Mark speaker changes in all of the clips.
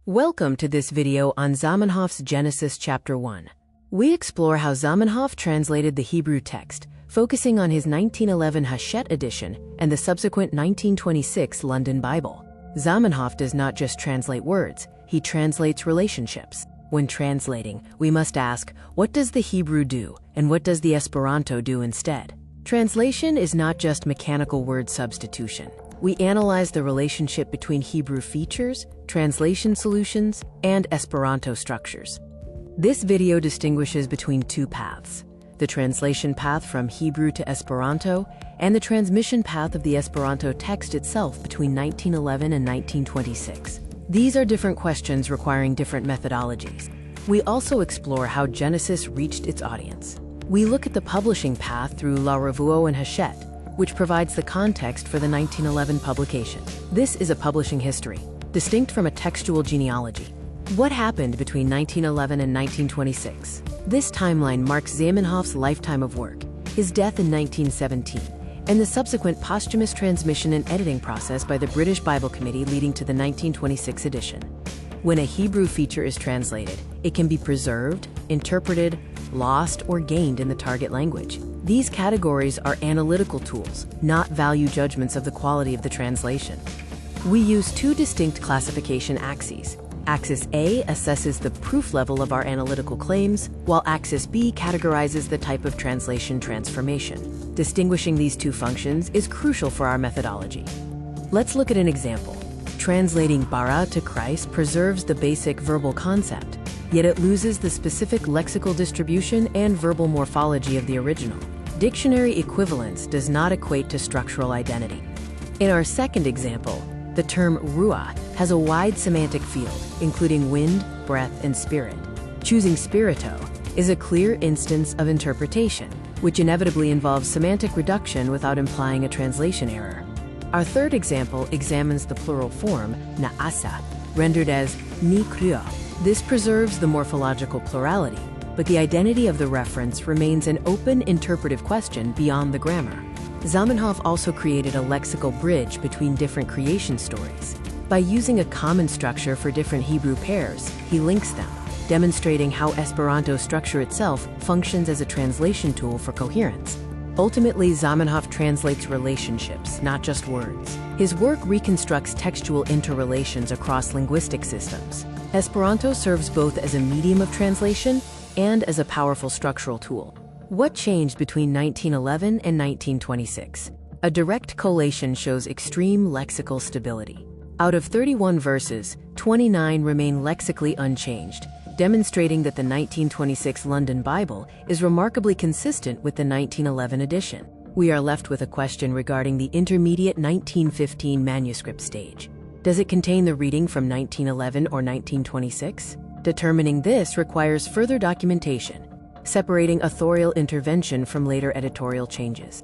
Speaker 1: Welcome to this video on Zamenhof's Genesis Chapter 1. We explore how Zamenhof translated the Hebrew text, focusing on his 1911 Hachette edition and the subsequent 1926 London Bible. Zamenhof does not just translate words, he translates relationships. When translating, we must ask, what does the Hebrew do, and what does the Esperanto do instead? Translation is not just mechanical word substitution. We analyze the relationship between Hebrew features, translation solutions, and Esperanto structures. This video distinguishes between two paths: the translation path from Hebrew to Esperanto and the transmission path of the Esperanto text itself between 1911 and 1926. These are different questions requiring different methodologies. We also explore how Genesis reached its audience. We look at the publishing path through La Revue and Hachette, which provides the context for the 1911 publication. This is a publishing history, distinct from a textual genealogy. What happened between 1911 and 1926? This timeline marks Zamenhof's lifetime of work, his death in 1917, and the subsequent posthumous transmission and editing process by the British Bible Committee leading to the 1926 edition. When a Hebrew feature is translated, it can be preserved, interpreted, lost, or gained in the target language. These categories are analytical tools, not value judgments of the quality of the translation. We use two distinct classification axes. Axis A assesses the proof level of our analytical claims, while Axis B categorizes the type of translation transformation. Distinguishing these two functions is crucial for our methodology. Let's look at an example. Translating bārāќ to Christ preserves the basic verbal concept, yet it loses the specific lexical distribution and verbal morphology of the original. Dictionary equivalence does not equate to structural identity. In our second example, the term rûaḥ has a wide semantic field, including wind, breath, and spirit. Choosing spirito is a clear instance of interpretation, which inevitably involves semantic reduction without implying a translation error. Our third example examines the plural form, naʿăśeh, rendered as ni rûaḥ. This preserves the morphological plurality, but the identity of the reference remains an open interpretive question beyond the grammar. Zamenhof also created a lexical bridge between different creation stories. By using a common structure for different Hebrew pairs, he links them, demonstrating how Esperanto structure itself functions as a translation tool for coherence. Ultimately, Zamenhof translates relationships, not just words. His work reconstructs textual interrelations across linguistic systems. Esperanto serves both as a medium of translation and as a powerful structural tool. What changed between 1911 and 1926? A direct collation shows extreme lexical stability. Out of 31 verses, 29 remain lexically unchanged, demonstrating that the 1926 London Bible is remarkably consistent with the 1911 edition. We are left with a question regarding the intermediate 1915 manuscript stage. Does it contain the reading from 1911 or 1926? Determining this requires further documentation, separating authorial intervention from later editorial changes.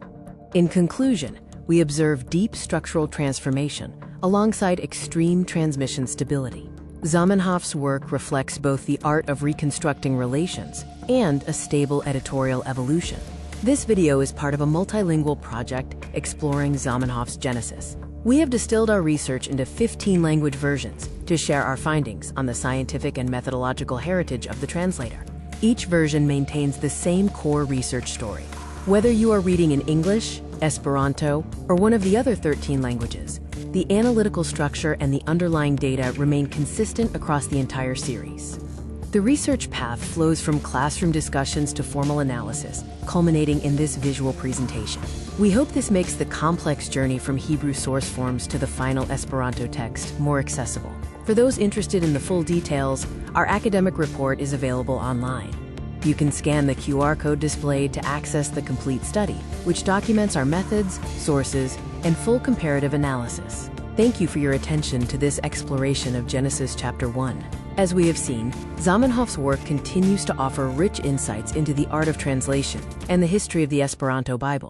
Speaker 1: In conclusion, we observe deep structural transformation alongside extreme transmission stability. Zamenhof's work reflects both the art of reconstructing relations and a stable editorial evolution. This video is part of a multilingual project exploring Zamenhof's Genesis. We have distilled our research into 15 language versions to share our findings on the scientific and methodological heritage of the translator. Each version maintains the same core research story. Whether you are reading in English, Esperanto, or one of the other 13 languages, the analytical structure and the underlying data remain consistent across the entire series. The research path flows from classroom discussions to formal analysis, culminating in this visual presentation. We hope this makes the complex journey from Hebrew source forms to the final Esperanto text more accessible. For those interested in the full details, our academic report is available online. You can scan the QR code displayed to access the complete study, which documents our methods, sources, and full comparative analysis. Thank you for your attention to this exploration of Genesis Chapter 1. As we have seen, Zamenhof's work continues to offer rich insights into the art of translation and the history of the Esperanto Bible.